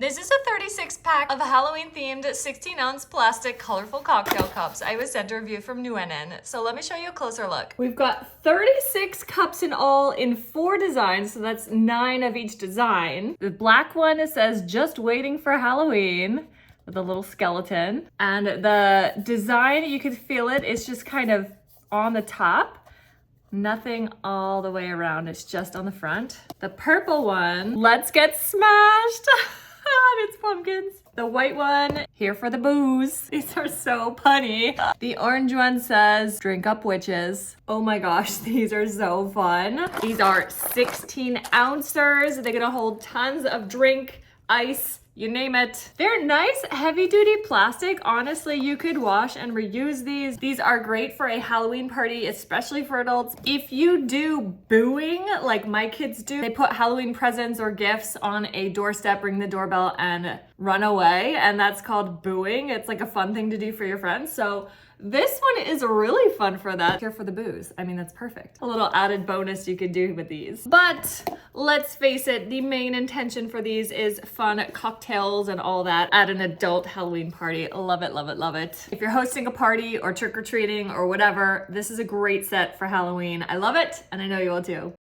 This is a 36 pack of Halloween themed 16-ounce plastic colorful cocktail cups. I was sent a review from Nguyen, so let me show you a closer look. We've got 36 cups in all in 4 designs, so that's 9 of each design. The black one, it says just waiting for Halloween with a little skeleton. And the design, you can feel it, it's just kind of on the top. Nothing all the way around, it's just on the front. The purple one, let's get smashed. And it's pumpkins. The white one, here for the booze. These are so punny. The orange one says, drink up witches. Oh my gosh, these are so fun. These are 16 ouncers. They're gonna hold tons of drink, ice, you name it. They're nice, heavy duty plastic. Honestly, you could wash and reuse these. These are great for a Halloween party, especially for adults. If you do booing, like my kids do, they put Halloween presents or gifts on a doorstep, ring the doorbell, and run away. And that's called booing. It's like a fun thing to do for your friends. So this one is really fun for that. Here for the booze. I mean, that's perfect. A little added bonus you could do with these. But let's face it, the main intention for these is fun cocktails and all that at an adult Halloween party. Love it, love it, love it. If you're hosting a party or trick-or-treating or whatever, this is a great set for Halloween. I love it, and I know you will too.